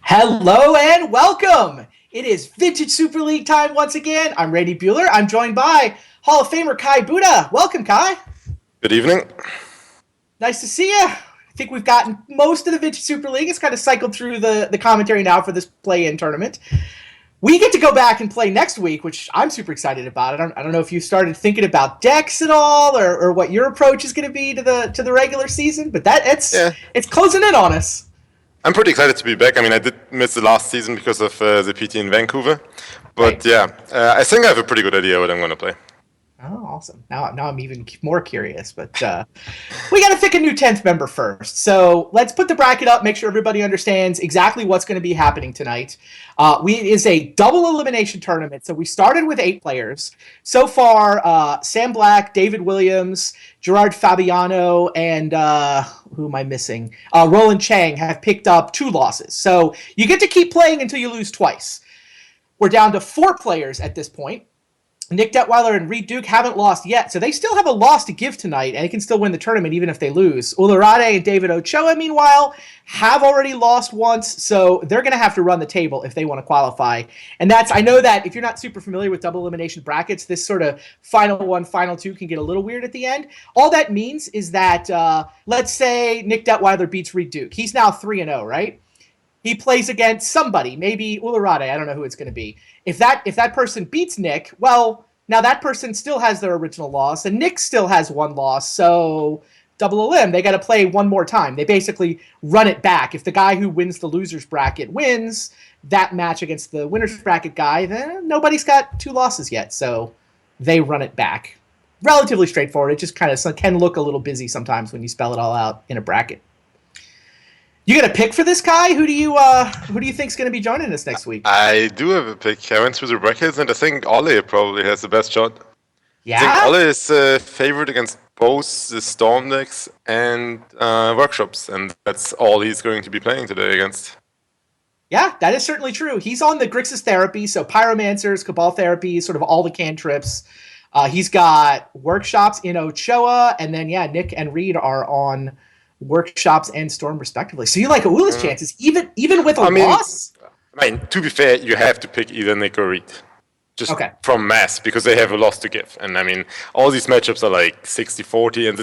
Hello and welcome. It is Vintage Super League time once again. I'm Randy Bueller. I'm joined by Hall of Famer Kai Buddha. Welcome, Kai. Good evening. Nice to see you. I think we've gotten most of the Vintage Super League. It's kind of cycled through the commentary now for this play-in tournament. We get to go back and play next week, which I'm super excited about. I don't know if you started thinking about decks at all, or what your approach is going to be to the regular season, but Yeah, it's closing in on us. I'm pretty excited to be back. I mean, I did miss the last season because of the PT in Vancouver, but Right. yeah, I think I have a pretty good idea what I'm going to play. Oh, awesome. Now I'm even more curious, but we got to pick a new 10th member first. So let's put the bracket up, make sure everybody understands exactly what's going to be happening tonight. It is a double elimination tournament. So we started with 8 players. So far, Sam Black, David Williams, Gerard Fabiano, and who am I missing? Roland Chang have picked up 2 losses. So you get to keep playing until you lose twice. We're down to 4 players at this point. Nick Detweiler and Reed Duke haven't lost yet, so they still have a loss to give tonight, and they can still win the tournament even if they lose. Ularade and David Ochoa, meanwhile, have already lost once, so they're going to have to run the table if they want to qualify. And I know that if you're not super familiar with double elimination brackets, this sort of final one, final two can get a little weird at the end. All that means is that, let's say Nick Detweiler beats Reed Duke. He's now 3-0, right? He plays against somebody, maybe Ularade. I don't know who it's going to be. If that person beats Nick, well, now that person still has their original loss, and Nick still has 1 loss. So double elim, they got to play one more time. They basically run it back. If the guy who wins the losers bracket wins that match against the winners bracket guy, then nobody's got 2 losses yet. So they run it back. Relatively straightforward. It just kind of can look a little busy sometimes when you spell it all out in a bracket. You got a pick for this guy? Who do you think's going to be joining us next week? I do have a pick. I went through the brackets, and I think Ole probably has the best shot. I think Yeah, Ole is favored against both the Storm decks and Workshops, and that's all he's going to be playing today against. yeah, that is certainly true. He's on the Grixis therapy, so Pyromancers, Cabal therapy, sort of all the cantrips. He's got workshops in Ochoa, and then yeah, Nick and Reed are on workshops and Storm respectively. So you like Ula's Uh, chances, even with a I mean, loss? to be fair, you have to pick either Nick or Reed. Just Okay, from mass, because they have a loss to give. And I mean, all these matchups are like 60-40. And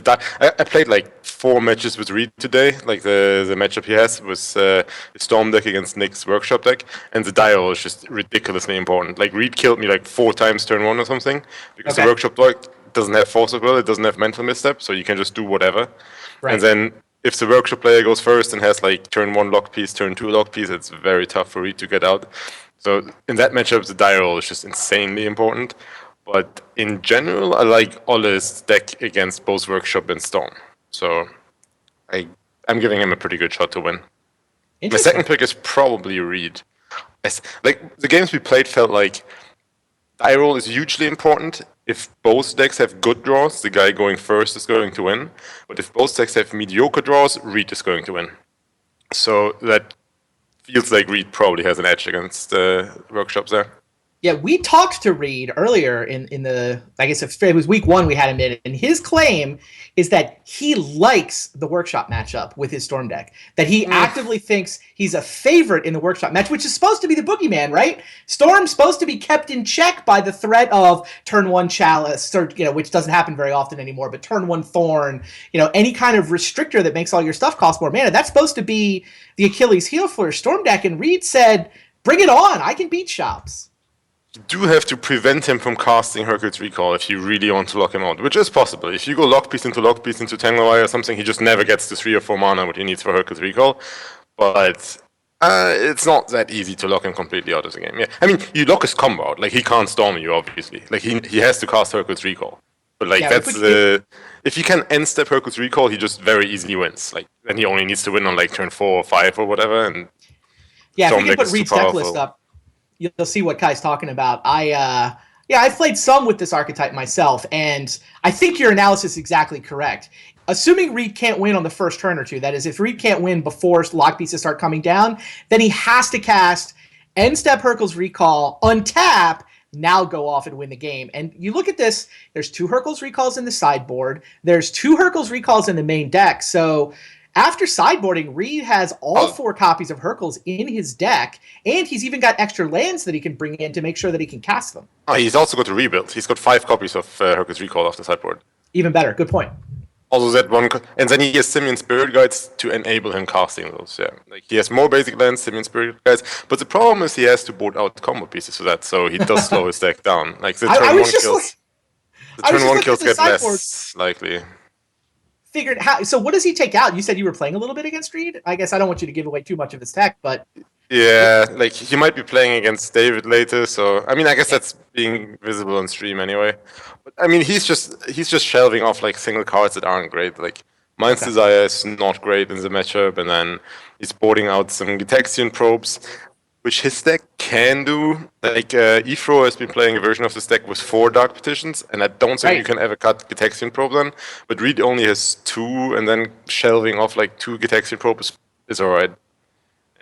I played like 4 matches with Reed today. Like the matchup he has was the Storm deck against Nick's Workshop deck. And the die roll is just ridiculously important. Like Reed killed me like 4 times turn 1 or something. Because the okay, Workshop deck doesn't have Force of Will, it doesn't have Mental Misstep, so you can just do whatever. And right. then if the Workshop player goes first and has like turn 1 lock piece, turn 2 lock piece, it's very tough for Reed to get out. So in that matchup, the die roll is just insanely important. But in general, I like Ole's deck against both Workshop and Storm. So I, I'm giving him a pretty good shot to win. My second Interesting. pick is probably Reed. Like the games we played felt like die roll is hugely important. If both decks have good draws, the guy going first is going to win. But if both decks have mediocre draws, Reed is going to win. So that feels like Reed probably has an edge against Workshops there. Yeah, we talked to Reed earlier in the, I guess it was week 1 we had him in, and his claim is that he likes the workshop matchup with his Storm deck. That he actively thinks he's a favorite in the workshop match, which is supposed to be the boogeyman, right? Storm's supposed to be kept in check by the threat of turn 1 Chalice, or, which doesn't happen very often anymore, but turn 1 Thorn, any kind of restrictor that makes all your stuff cost more mana. That's supposed to be the Achilles heel for Storm deck, and Reed said, bring it on, I can beat shops. You do have to prevent him from casting Hercule's Recall if you really want to lock him out, which is possible. If you go Lockpiece into Tanglewire or something, he just never gets the 3 or 4 mana what he needs for Hercule's Recall. But it's not that easy to lock him completely out of the game. Yeah, I mean, you lock his combo out. Like, he can't storm you, obviously. Like, he has to cast Hercule's Recall. But, like, Yeah, that's the... If you can end-step Hercule's Recall, he just very easily wins. Like, then he only needs to win on, like, turn 4 or 5 or whatever, and yeah, if we Storm can deck put is too Reed's deck list powerful. up, you'll see what Kai's talking about. I've played some with this archetype myself, and I think your analysis is exactly correct. Assuming Reed can't win on the first turn or two, that is, if Reed can't win before lock pieces start coming down, then he has to cast End Step Hercule's Recall, untap, now go off and win the game. And you look at this, there's 2 Hercule's Recalls in the sideboard, there's 2 Hercule's Recalls in the main deck, so after sideboarding, Reed has all Oh, 4 copies of Hercules in his deck, and he's even got extra lands that he can bring in to make sure that he can cast them. oh, he's also got a rebuild. He's got 5 copies of Hercules Recall off the sideboard. Even better. Good point. Also, that one, and then he has Simian Spirit Guides to enable him casting those. Yeah, like he has more basic lands, Simian Spirit Guides, but the problem is he has to board out combo pieces for that, so he does slow his deck down. Like the turn one kills, the turn one kills get less likely. Figured how. So what does he take out? You said you were playing a little bit against Reed. I guess I don't want you to give away too much of his tech, but yeah, like he might be playing against David later. So I mean, I guess that's being visible on stream anyway. But I mean, he's just shelving off like single cards that aren't great. Like Mind's Desire is not great in the matchup, and then he's boarding out some Gitaxian probes, which his deck can do. Like Ephro has been playing a version of this deck with 4 Dark Petitions, and I don't think you can ever cut Gitaxian probe then. But Reed only has 2, and then shelving off like 2 Gitaxian probes is alright.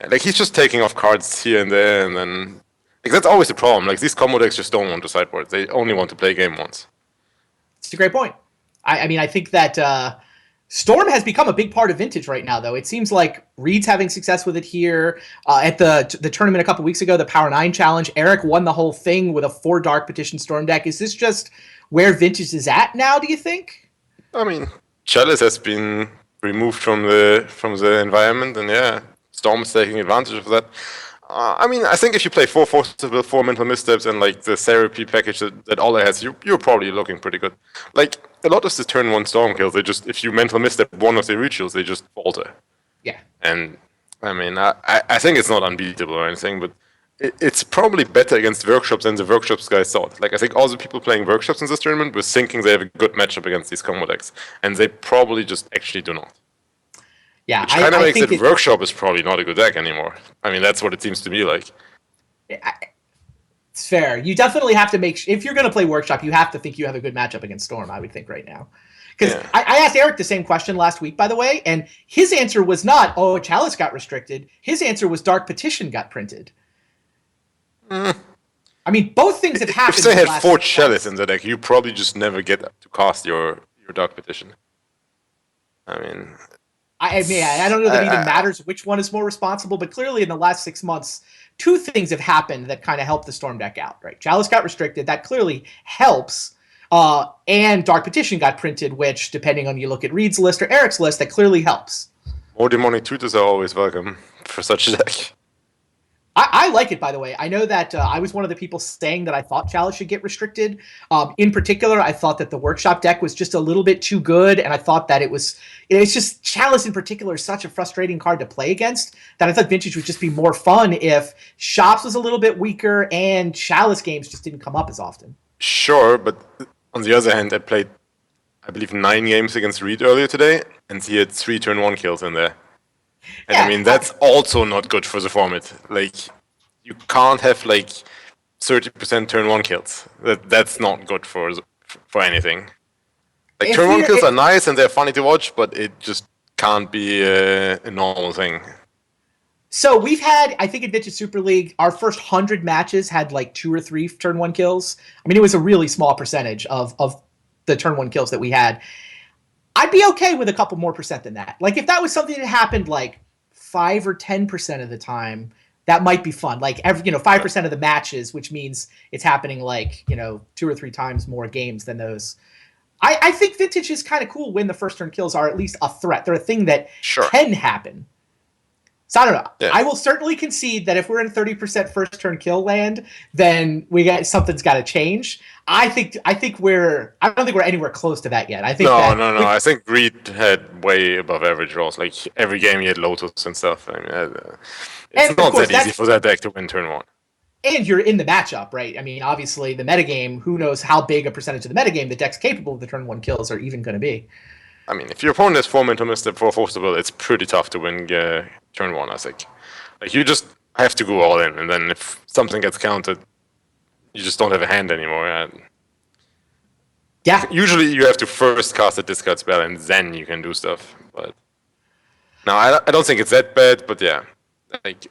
Like he's just taking off cards here and there, and then like that's always the problem. Like these combo decks just don't want to sideboard; they only want to play game once. It's a great point. I mean, I think that Storm has become a big part of Vintage right now, though. It seems like Reed's having success with it here. At the tournament a couple weeks ago, the Power 9 Challenge, Eric won the whole thing with a 4 Dark Petition Storm deck. Is this just where Vintage is at now, do you think? I mean, Chalice has been removed from the environment, and yeah, Storm is taking advantage of that. I mean, I think if you play 4 Forcible, 4 Mental Missteps, and like the therapy package that Ola has, you're probably looking pretty good. Like a lot of the turn 1 Storm kills, they just if you Mental Misstep one of the rituals, they just falter. Yeah. And I mean, I think it's not unbeatable or anything, but it's probably better against Workshops than the Workshops guys thought. Like I think all the people playing Workshops in this tournament were thinking they have a good matchup against these combo decks, and they probably just actually do not. Yeah, which kind of makes it Workshop is probably not a good deck anymore. I mean, that's what it seems to me like. It's fair. You definitely have to if you're going to play Workshop, you have to think you have a good matchup against Storm, I would think right now. Because I asked Eric the same question last week, by the way, and his answer was not, oh, Chalice got restricted. His answer was Dark Petition got printed. I mean, both things have happened. If they had 4 Chalice in the deck, you probably just never get to cast your Dark Petition. I mean, I don't know that it even matters which one is more responsible, but clearly in the last 6 months, 2 things have happened that kind of helped the Storm deck out, right? Chalice got restricted. That clearly helps. And Dark Petition got printed, which, depending on you look at Reed's list or Eric's list, that clearly helps. More Demonic Tutors are always welcome for such a deck. I like it, by the way. I know that I was one of the people saying that I thought Chalice should get restricted. In particular, I thought that the Workshop deck was just a little bit too good, and I thought that it's just Chalice in particular is such a frustrating card to play against that I thought Vintage would just be more fun if Shops was a little bit weaker and Chalice games just didn't come up as often. Sure, but on the other hand, I played, I believe, 9 games against Reed earlier today, and he had 3 turn 1 kills in there. And I mean, that's also not good for the format. Like, you can't have like 30% turn 1 kills. That's not good for anything. Like, turn 1 kills are nice and they're funny to watch, but it just can't be a normal thing. So we've had, I think in Vintage Super League, our first 100 matches had like 2 or 3 turn 1 kills. I mean, it was a really small percentage of the turn 1 kills that we had. I'd be okay with a couple more percent than that. Like if that was something that happened like 5 or 10% of the time, that might be fun. Like 5% of the matches, which means it's happening like, 2 or 3 times more games than those. I think Vintage is kind of cool when the first turn kills are at least a threat. They're a thing that can happen. So I don't know. Yeah. I will certainly concede that if we're in 30% first turn kill land, then something's got to change. I don't think we're anywhere close to that yet. I think no. I think Reed had way above average rolls. Like every game he had Lotus and stuff. I mean, it's not that easy for that deck to win turn 1. And you're in the matchup, right? I mean, obviously the metagame, who knows how big a percentage of the metagame the deck's capable of the turn 1 kills are even going to be. I mean, if your opponent has 4 Mental Misstep, 4 Forcible, it's pretty tough to win turn 1, I think. Like, you just have to go all in, and then if something gets countered, you just don't have a hand anymore. Yeah. Usually you have to first cast a discard spell, and then you can do stuff. But no, I don't think it's that bad, but yeah. Like,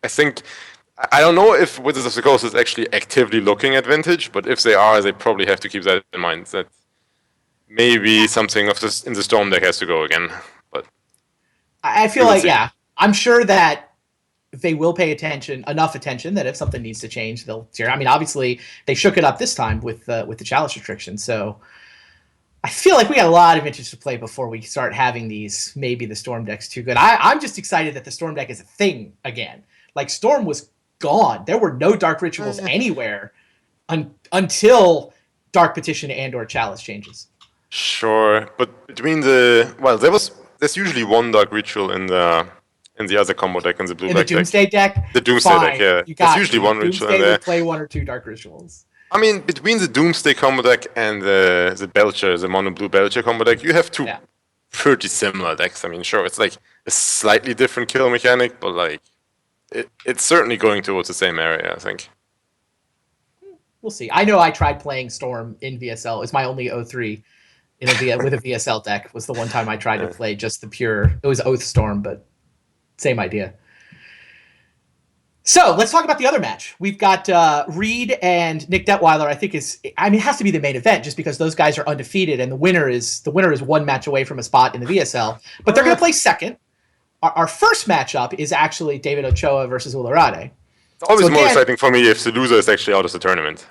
I don't know if Wizards of the Coast is actually actively looking at Vintage, but if they are, they probably have to keep that in mind. That maybe something of this in the Storm deck has to go again, but I We feel will like, see. yeah, I'm sure that they will pay enough attention that if something needs to change, they'll cheer. I mean, obviously they shook it up this time with the challenge restriction, so I feel like we got a lot of interest to play before we start having these. Maybe the Storm deck's too good. I'm just excited that the Storm deck is a thing again. Like Storm was gone. There were no Dark Rituals anywhere until Dark Petition and/or Chalice changes. Sure, but between there's usually one dark ritual in the other combo deck in the blue In the black deck. Doomsday deck, The Doomsday deck, fine, yeah. you There's got usually me. one ritual in Doomsday there. will play 1 or 2 Dark Rituals. I mean, between the Doomsday combo deck and the Belcher, the mono blue Belcher combo deck, you have two pretty similar decks. I mean, sure, it's like a slightly different kill mechanic, but like it's certainly going towards the same area, I think. We'll see. I know I tried playing Storm in VSL. It's my only 0-3 with a VSL deck. Was the one time I tried to play just the pure. It was Oath Storm, but same idea. So let's talk about the other match. We've got Reed and Nick Detweiler. It has to be the main event just because those guys are undefeated, and the winner is one match away from a spot in the VSL. But they're going to play second. Our first matchup is actually David Ochoa versus Ularade. It's always more exciting for me if the loser is actually out of the tournament.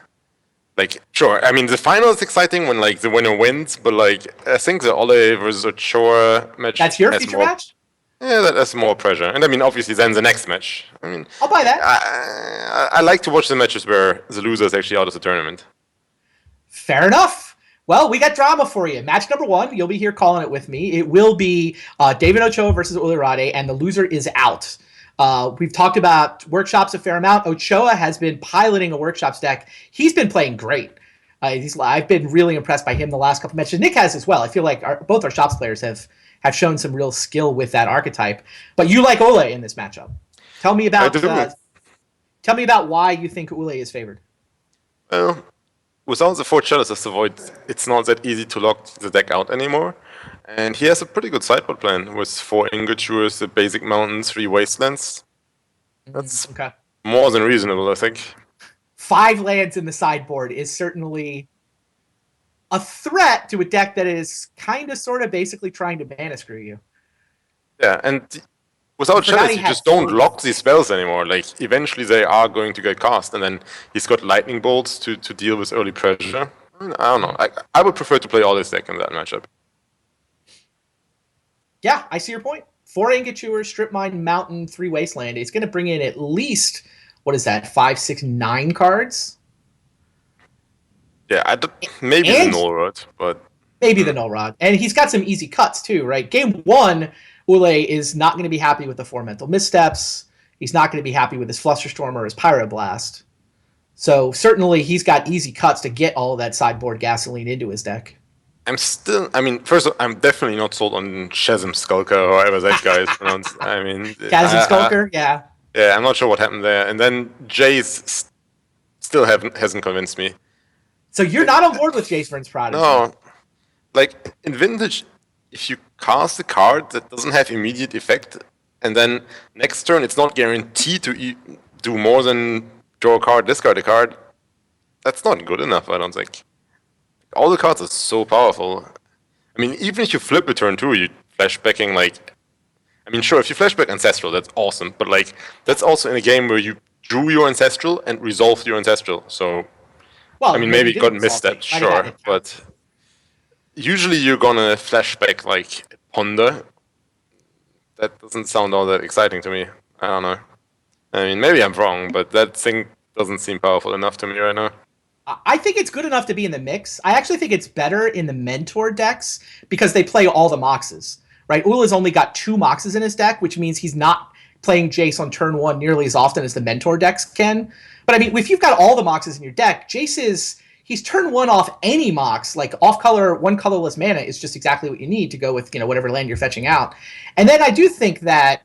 Like, sure, I mean, the final is exciting when, like, the winner wins, but, like, I think the Ole versus Ochoa match... That's your feature match? Yeah, that's more pressure. And, I mean, obviously, then the next match. I mean... I'll buy that. I like to watch the matches where the loser is actually out of the tournament. Fair enough. Well, we got drama for you. Match number 1, you'll be here calling it with me. It will be David Ochoa versus Ularade, and the loser is out. We've talked about workshops a fair amount. Ochoa has been piloting a workshops deck. He's been playing great. I've been really impressed by him the last couple matches. Nick has as well. I feel like both our shops players have shown some real skill with that archetype. But you like Ole in this matchup. Tell me about why you think Ole is favored. Well, without the 4 Chalices to avoid, it's not that easy to lock the deck out anymore. And he has a pretty good sideboard plan with 4 Ingatures, the basic mountains, 3 wastelands. That's more than reasonable, I think. 5 lands in the sideboard is certainly a threat to a deck that is kind of sort of basically trying to mana screw you. Yeah, and without Chalice, you just don't lock these spells anymore. Like, eventually they are going to get cast, and then he's got lightning bolts to deal with early pressure. I don't know. I would prefer to play all this deck in that matchup. Yeah, I see your point. 4 Ingatures, Strip Mine, Mountain, 3 Wasteland. It's going to bring in at least, 5, 6, 9 cards? Yeah, maybe the Null Rod, but... Maybe the Null Rod. And he's got some easy cuts, too, right? Game 1, Ule is not going to be happy with the 4 Mental Missteps. He's not going to be happy with his Flusterstorm or his Pyroblast. So certainly he's got easy cuts to get all of that sideboard gasoline into his deck. First of all, I'm definitely not sold on Chasm Skulker or however that guy is pronounced. Chasm Skulker, yeah. Yeah, I'm not sure what happened there. And then Jace still hasn't convinced me. So you're not on board with Jace Vern's Prodigy? No. Like, in Vintage, if you cast a card that doesn't have immediate effect, and then next turn it's not guaranteed to do more than draw a card, discard a card, that's not good enough, I don't think. All the cards are so powerful. I mean, even if you flip a turn 2, you flashbacking, like... I mean, sure, if you flashback Ancestral, that's awesome, but, like, that's also in a game where you drew your Ancestral and resolved your Ancestral, so... Well, I mean, maybe you got missteps, sure, but... Usually you're gonna flashback, like, Ponder. That doesn't sound all that exciting to me. I don't know. I mean, maybe I'm wrong, but that thing doesn't seem powerful enough to me right now. I think it's good enough to be in the mix. I actually think it's better in the Mentor decks because they play all the Moxes, right? Ula's only got 2 Moxes in his deck, which means he's not playing Jace on turn 1 nearly as often as the Mentor decks can. But I mean, if you've got all the Moxes in your deck, he's turn 1 off any Mox, like off-color, 1 colorless mana is just exactly what you need to go with, whatever land you're fetching out. And then I do think that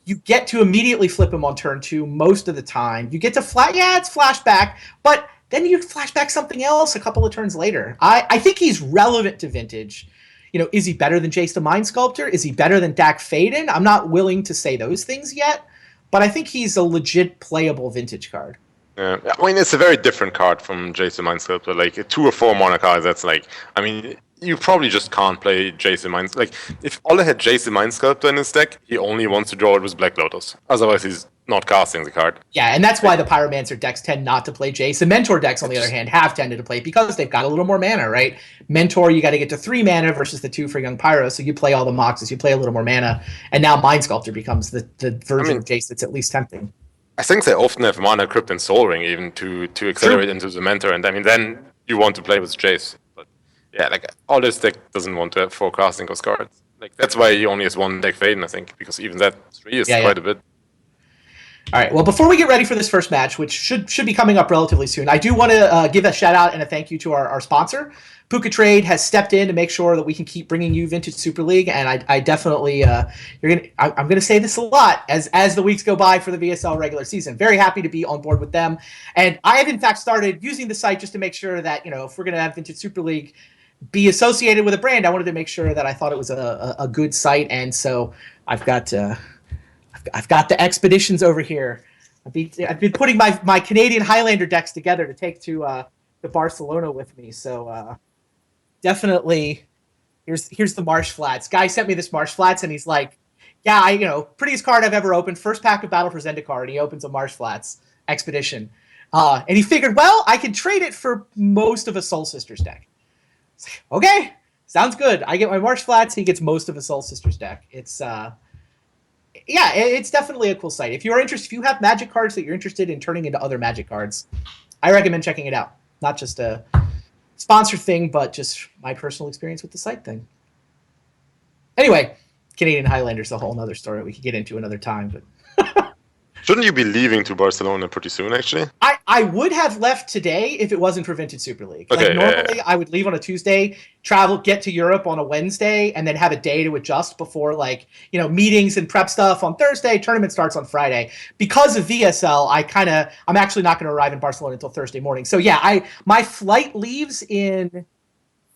you get to immediately flip him on turn 2 most of the time. You get to it's flashback, but then you flashback something else a couple of turns later. I think he's relevant to Vintage. Is he better than Jace the Mind Sculptor? Is he better than Dak Faden? I'm not willing to say those things yet, but I think he's a legit playable Vintage card. Yeah, I mean, it's a very different card from Jace the Mind Sculptor. Like, a 2 or 4 mana card, that's like... I mean, you probably just can't play Jason Mind. Like, if Ole had Jason Mind Sculptor in his deck, he only wants to draw it with Black Lotus. Otherwise, he's not casting the card. Yeah, and that's why the Pyromancer decks tend not to play Jace. The Mentor decks, on the other hand, have tended to play because they've got a little more mana, right? Mentor, you got to get to 3 mana versus the 2 for Young Pyro, so you play all the Moxes, you play a little more mana, and now Mind Sculptor becomes the version of Jace that's at least tempting. I think they often have Mana Crypt and Soul Ring even to accelerate into the Mentor, and I mean, then you want to play with Jace. But yeah, like, all this deck doesn't want to have 4 casting cost cards. Like, that's why he only has 1 deck Vaden, I think, because even that 3 is quite a bit. All right. Well, before we get ready for this first match, which should be coming up relatively soon, I do want to give a shout out and a thank you to our sponsor. Puka Trade has stepped in to make sure that we can keep bringing you Vintage Super League, and I definitely I'm gonna say this a lot as the weeks go by for the VSL regular season. Very happy to be on board with them, and I have in fact started using the site just to make sure that if we're gonna have Vintage Super League be associated with a brand, I wanted to make sure that I thought it was a good site, and so I've got the expeditions over here. I've been putting my Canadian Highlander decks together to take to Barcelona with me. So definitely, here's the Marsh Flats. Guy sent me this Marsh Flats, and he's like, "Yeah, prettiest card I've ever opened. First pack of Battle for Zendikar," and he opens a Marsh Flats expedition, and he figured, well, I could trade it for most of a Soul Sisters deck. Okay, sounds good. I get my Marsh Flats. He gets most of a Soul Sisters deck. It's it's definitely a cool site. If you have Magic cards that you're interested in turning into other Magic cards, I recommend checking it out. Not just a sponsor thing, but just my personal experience with the site thing. Anyway, Canadian Highlanders is a whole other story we could get into another time, but Shouldn't you be leaving to Barcelona pretty soon, actually? I would have left today if it wasn't for Vintage Super League. Okay, normally I would leave on a Tuesday, get to Europe on a Wednesday, and then have a day to adjust before meetings and prep stuff on Thursday. Tournament starts on Friday. Because of VSL, I'm actually not going to arrive in Barcelona until Thursday morning. So yeah, my flight leaves in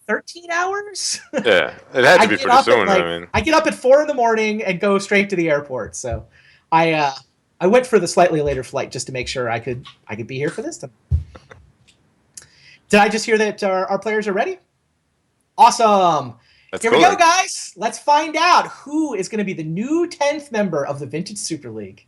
13 hours. Yeah, it had to be pretty soon. I get up at 4 a.m. and go straight to the airport. So I went for the slightly later flight just to make sure I could be here for this time. Did I just hear that our players are ready? Awesome. Here we go, guys. Let's find out who is going to be the new 10th member of the Vintage Super League.